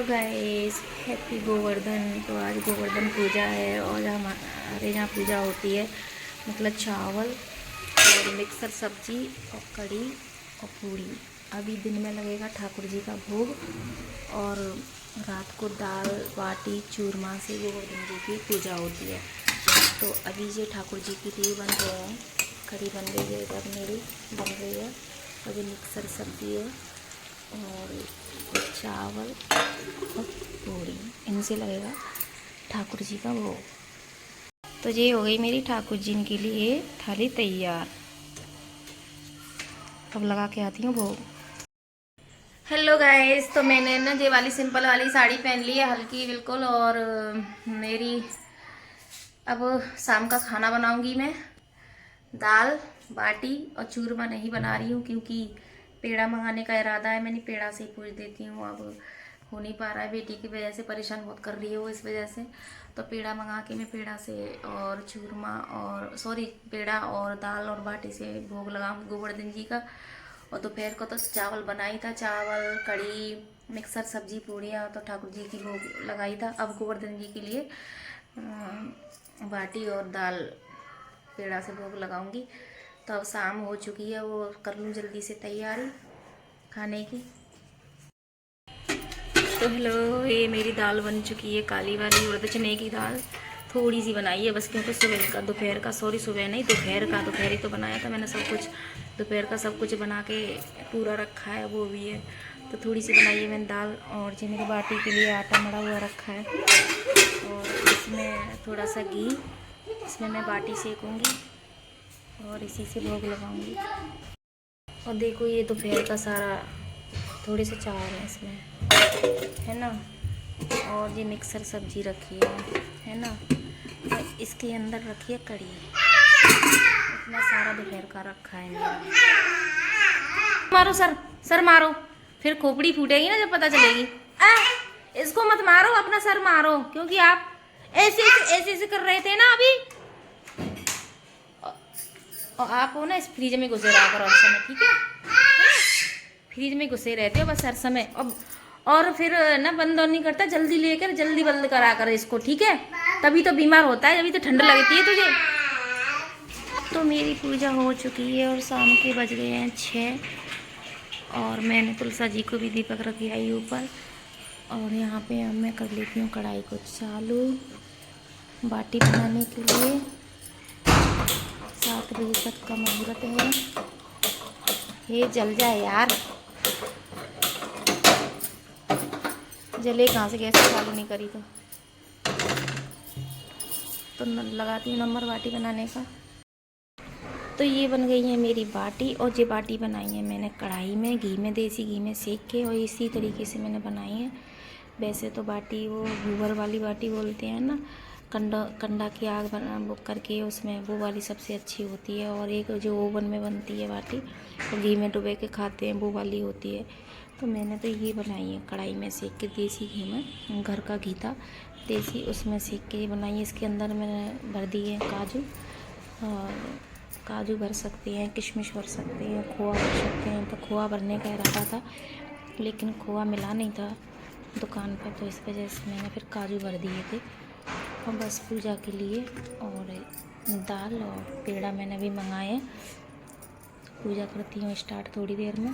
Guys, happy Govardhan. तो आज गोवर्धन पूजा है और हमारे यहाँ पूजा होती है मतलब चावल और मिक्सर सब्जी और कढ़ी और पूड़ी। अभी दिन में लगेगा ठाकुर जी का भोग और रात को दाल बाटी चूरमा से गोवर्धन जी की पूजा होती है। तो अभी ये ठाकुर जी के लिए बन रहे हैं। कढ़ी बन रही है, इधर मेरी बन रही है। अभी मिक्सर सब्जी है और चावल और पूड़ी, इनसे लगेगा ठाकुर जी का भोग। तो ये हो गई मेरी ठाकुर जी के लिए थाली तैयार। अब लगा के आती हूँ भोग। हेलो गाइस, तो मैंने ना ये वाली सिंपल वाली साड़ी पहन ली है, हल्की बिल्कुल। और मेरी अब शाम का खाना बनाऊंगी मैं। दाल बाटी और चूरमा नहीं बना रही हूँ क्योंकि पेड़ा मंगाने का इरादा है। मैंने पेड़ा से ही पूछ देती हूँ, अब हो नहीं पा रहा है। बेटी की वजह से परेशान बहुत कर रही है वो, इस वजह से। तो पेड़ा मंगा के मैं पेड़ा से और चूरमा और पेड़ा और दाल और बाटी से भोग लगाऊँ गोवर्धन जी का। और दोपहर को तो चावल बनाई था, चावल कढ़ी मिक्सर सब्जी पूड़ियाँ, तो ठाकुर जी की भोग लगाई था। अब गोवर्धन जी के लिए बाटी और दाल पेड़ा से भोग लगाऊंगी। तो अब शाम हो चुकी है, वो कर लूँ जल्दी से तैयारी खाने की। तो हेलो, ये मेरी दाल बन चुकी है, काली वाली उड़द चने की दाल। थोड़ी सी बनाई है बस, क्योंकि सुबह का दोपहर का सुबह नहीं, दोपहर ही तो बनाया था मैंने सब कुछ। दोपहर का सब कुछ बना के पूरा रखा है, वो भी है। तो थोड़ी सी बनाई है मैंने दाल। और जो मेरी बाटी के लिए आटा मड़ा हुआ रखा है, और इसमें थोड़ा सा घी, इसमें मैं बाटी सेकूँगी और इसी से भोग लगाऊंगी। और देखो, ये दोपहर का सारा थोड़े से चावल है इसमें, है ना। और ये मिक्सर सब्जी रखी है ना। और इसके अंदर रखी है कढ़ी। इतना सारा दोपहर का रखा है मेरा। मारो सर, सर मारो, फिर खोपड़ी फूटेगी ना जब पता चलेगी। इसको मत मारो, अपना सर मारो, क्योंकि आप ऐसे कर रहे थे ना अभी। और आप हो ना इस फ्रिज में घुसे रहा करो हर समय, ठीक है। फ्रिज में घुसे रहते हो बस हर समय। अब और फिर ना बंद नहीं करता, जल्दी लेकर जल्दी बंद करा कर इसको, ठीक है। तभी तो बीमार होता है, अभी तो ठंड लगती है तुझे। तो मेरी पूजा हो चुकी है और शाम के बज गए हैं 6। और मैंने तुलसा जी को भी दीपक रखी आई ऊपर। और यहाँ पे अब मैं कर लेती हूँ कढ़ाई को चालू बाटी बनाने के लिए। 7 बजे तक का मुहूर्त है। ये जल जाए यार, जले कहाँ से, गैस चालू नहीं करी तो लगाती हूँ नंबर बाटी बनाने का। तो ये बन गई है मेरी बाटी। और ये बाटी बनाई है मैंने कढ़ाई में, घी में, देसी घी में सेक के, और इसी तरीके से मैंने बनाई है। वैसे तो बाटी वो घूबर वाली बाटी बोलते हैं ना, कंडा की आग बना बुक करके, उसमें वो वाली सबसे अच्छी होती है। और एक जो ओवन में बनती है बाटी, वो घी में डुबो के खाते हैं, वो वाली होती है। तो मैंने तो ये बनाई है कढ़ाई में सेक के, देसी घी में, घर का घी था देसी, उसमें सेक के बनाई है। इसके अंदर मैंने भर दिए काजू, और काजू भर सकते हैं, किशमिश भर सकते हैं, खोआ भर सकते हैं। तो खोआ भरने का इरादा था, लेकिन खोआ मिला नहीं था दुकान पर, तो इस वजह से मैंने फिर काजू भर दिए थे। और बस पूजा के लिए। और दाल और पेड़ा मैंने भी मंगाए। पूजा करती हूँ स्टार्ट थोड़ी देर में।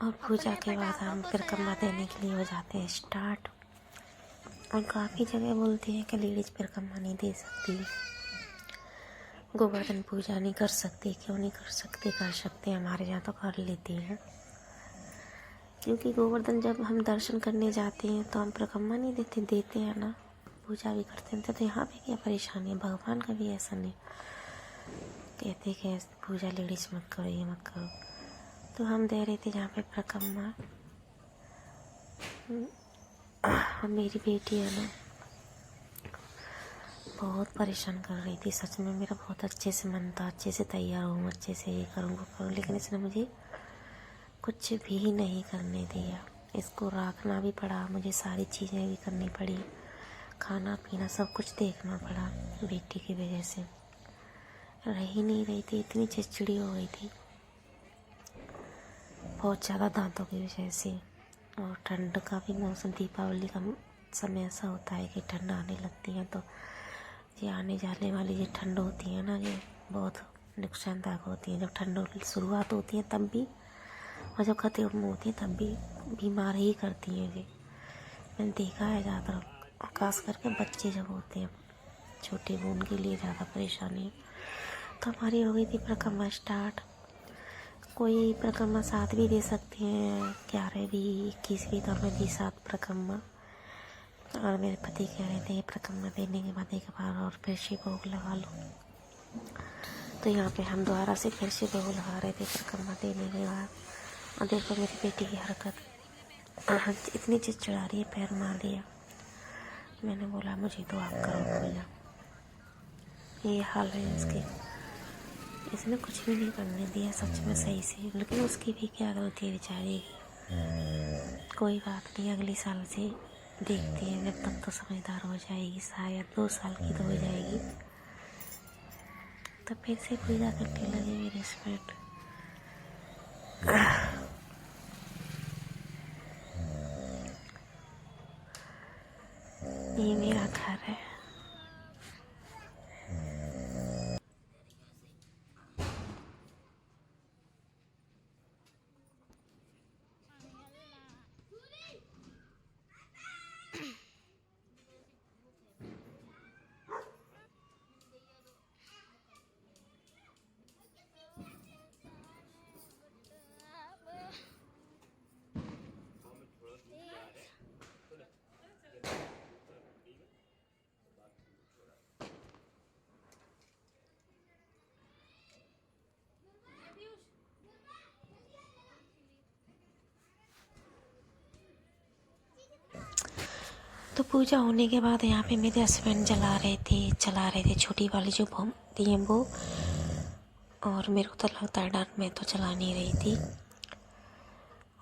और पूजा के बाद हम परिक्रमा देने के लिए हो जाते हैं स्टार्ट। और काफ़ी जगह बोलते हैं कि लेडीज परिक्रमा नहीं दे सकती, गोवर्धन पूजा नहीं कर सकती। क्यों नहीं कर सकते? कर सकते हैं, हमारे यहाँ तो कर लेते हैं। क्योंकि गोवर्धन जब हम दर्शन करने जाते हैं तो हम परिक्रमा नहीं देते हैं ना, पूजा भी करते हैं। तो यहाँ पे क्या परेशानी है? भगवान का भी ऐसा नहीं कहते कि पूजा लेडीज मत करो, ये मत करो। तो हम दे रहे थे जहाँ पे परिक्रमा। मेरी बेटी है ना, बहुत परेशान कर रही थी सच में। मेरा बहुत अच्छे से मन था, अच्छे से तैयार हूँ, अच्छे से ये करूँ वो करूँ, लेकिन इसने मुझे कुछ भी नहीं करने दिया। इसको रखना भी पड़ा, मुझे सारी चीज़ें भी करनी पड़ी, खाना पीना सब कुछ देखना पड़ा। बेटी की वजह से रह ही नहीं रही थी, इतनी चिड़चिड़ी हो गई थी बहुत ज़्यादा दांतों की वजह से। और ठंड का भी मौसम, दीपावली का समय ऐसा होता है कि ठंड आने लगती है। तो ये आने जाने वाली ये ठंड होती है ना, ये बहुत नुकसानदायक होती है। जब ठंड शुरुआत होती है तब भी, और जब खत्म होती है तब भी बीमार ही करती हैं ये। मैंने देखा है ज़्यादातर, खास करके बच्चे जब होते हैं छोटे, वो उनके लिए ज़्यादा परेशानी। तो हमारी हो गई थी परिक्रमा स्टार्ट। कोई परिक्रमा 7 भी दे सकते हैं, 11 भी, 21 भी। तो हमें दी 7 परिक्रमा। और मेरे पति कह रहे थे परिक्रमा देने के बाद एक बार और फिर से भोग लगा लो। तो यहाँ पे हम दोबारा से फिर से भोग लगा रहे थे परिक्रमा देने के बाद। और देखो मेरी बेटी की हरकत, इतनी चिड़चिड़ा रही है, पैर मार दिया। मैंने बोला मुझे तो आप करो पूजा। ये हाल है इसके, इसने कुछ भी नहीं करने दिया सच में सही से। लेकिन उसकी भी क्या गलती है बेचारी की। कोई बात नहीं, अगले साल से देखते हैं, जब तक तो समझदार हो जाएगी, शायद 2 साल की तो हो जाएगी, तब फिर से पूजा करने लगेगी रिस्पेक्ट। ये मेरा घर है। तो पूजा होने के बाद यहाँ पे मेरे हस्बैंड चला रहे थे छोटी वाली जो बम थी है वो। और मेरे को तो लगता है डर, मैं तो चला नहीं रही थी।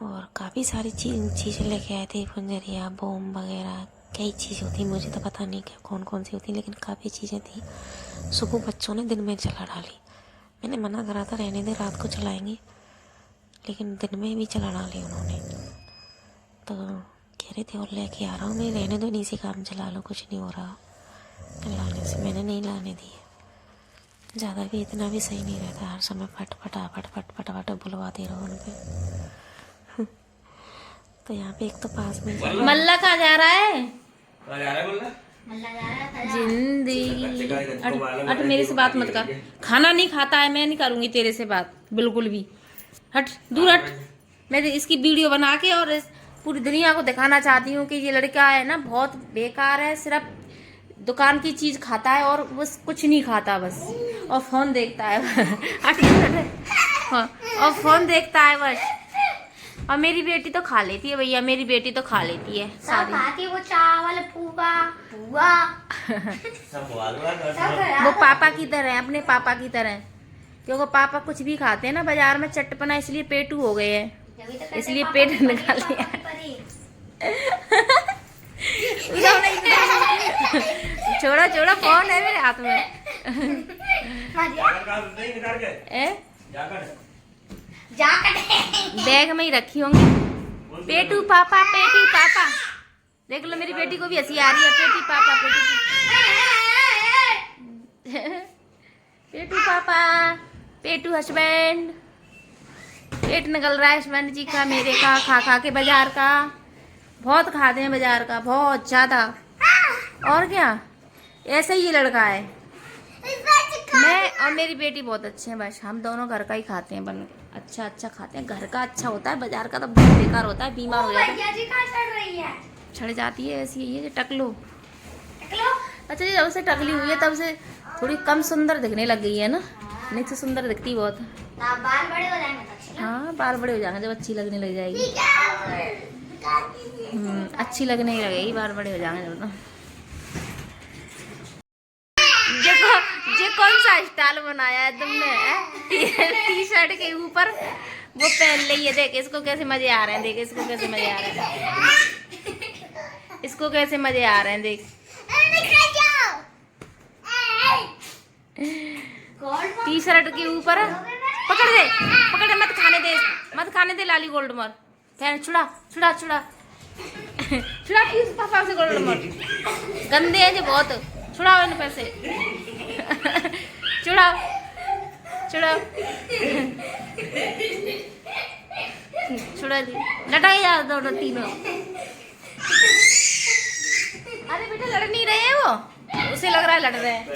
और काफ़ी सारी चीज़ें लेके आए थे, फुंजरिया, बम वगैरह, कई चीज़ होती, मुझे तो पता नहीं क्या कौन कौन सी होती, लेकिन काफ़ी चीज़ें थी। सुबह बच्चों ने दिन में चला डाली। मैंने मना करा था रहने दे, रात को चलाएंगे, लेकिन दिन में भी चला डाली उन्होंने। तो कह रहे थे और लेके आ रहा हूँ मैं, रहने दो, नहीं से काम चला लो, कुछ नहीं हो रहा। लाने से मैंने नहीं लाने दिए। ज़्यादा भी इतना भी सही नहीं रहता, हर समय फट बुलवाते रहो उनके। तो यहाँ पे एक तो पास में मल्ला कहाँ जा रहा है? जिंदगी हट, मेरे से बात मत कर। खाना नहीं खाता है, मैं नहीं करूंगी तेरे से बात बिल्कुल भी। हट, दूर हट। मैं इसकी वीडियो बना के और पूरी दुनिया को दिखाना चाहती हूँ कि ये लड़का है ना बहुत बेकार है, सिर्फ दुकान की चीज खाता है और बस कुछ नहीं खाता, बस और फोन देखता है। हाँ, और फोन देखता है बस। और मेरी बेटी तो खा लेती है भैया, मेरी बेटी तो खा लेती है सारी, खाती है वो चावल, पूआ पूआ। वो पापा की तरह है, अपने पापा की तरह। क्योंकि पापा कुछ भी खाते हैं ना बाजार में चटपना, इसलिए पेटू हो गए हैं, इसलिए पेट निकाल लिया। छोड़ा छोड़ा, फोन है मेरे हाथ में। बैग में ही रखी होंगी। पेटू पापा, पेटू पापा। देख लो मेरी बेटी को भी हंसी आ रही है, पेटू पापा, पेटू पेटू पापा। पेटू हस्बैंड, पेट निकल रहा है हस्बैंड जी का मेरे का, खा खा के बाजार का। बहुत खाते हैं बाजार का, बहुत ज्यादा। और क्या, ऐसा ही ये लड़का है। मैं और मेरी बेटी बहुत अच्छे हैं, बस हम दोनों घर का ही खाते हैं, बन अच्छा अच्छा खाते हैं। घर का अच्छा होता है, बाजार का तो बहुत बेकार होता है, बीमार हो जाता है। जी कहाँ चढ़ रही है? छड़ जाती है, ऐसी है ये टकलो। टकलो? अच्छा जी, जब से टकली हुई है तब से थोड़ी कम सुंदर दिखने लग गई है ना, नहीं तो सुंदर दिखती बहुत है। बाल बड़े हो जाएंगे तो अच्छी हाँ, बाल बड़े हो जाएंगे जब अच्छी लगने लग जाएगी। अच्छी लगने ही लगेगी, बाल बड़े हो जाएंगे जब। तो देखो ये कौन सा स्टाइल बनाया है तुमने, टी शर्ट के ऊपर वो पहन ली है। देख इसको कैसे मजे आ रहे हैं, देख इसको कैसे मजे आ रहे हैं, इसको कैसे मजे आ रहे हैं, देख। टी शर्ट के ऊपर पकड़ दे, पकड़ दे, मत खाने दे, मत खाने दे लाली गोल्ड मर। फिर छुड़ा छुड़ा छुड़ा छुड़ा प्लीज पापा से गोल्ड मर, गंदे हैं जो बहुत। छुड़ाओ इन पैसे, छुड़ाओ छुड़ाओ छुड़ा दी, लटाई जा दोनों तीनों। अरे बेटा लड़ नहीं रहे हैं वो, उसे लग रहा है लड़ रहे हैं।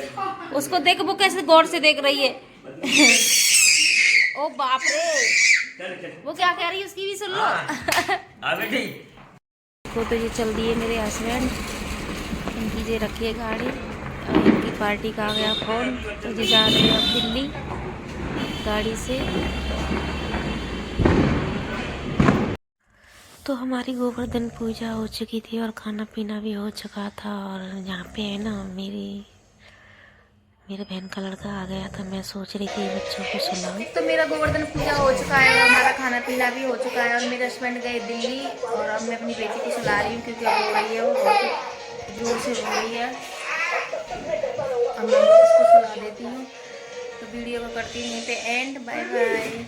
उसको देख, वो कैसे गौर से देख रही है। ओ बाप रे, वो क्या कह रही है उसकी भी सुन लो। वो तो ये चल दी है मेरे हस्बैंड, इनकी ये रखी है गाड़ी और इनकी पार्टी का आ गया फोन, तो ये जा रहे हैं अब दिल्ली गाड़ी से। तो हमारी गोवर्धन पूजा हो चुकी थी और खाना पीना भी हो चुका था। और यहाँ पे है ना मेरे बहन का लड़का आ गया था, मैं सोच रही थी बच्चों को सुलाऊं। तो मेरा गोवर्धन पूजा हो चुका है और हमारा खाना पीना भी हो चुका है और मेरे हस्बैंड गए दिल्ली और अब मैं अपनी बेटी को सुला रही हूँ क्योंकि अब रो रही है, वो बहुत जोर से रो रही है। अब मैं उसको सुला देती हूँ। तो वीडियो को करती हूँ यहीं पे एंड। Bye bye.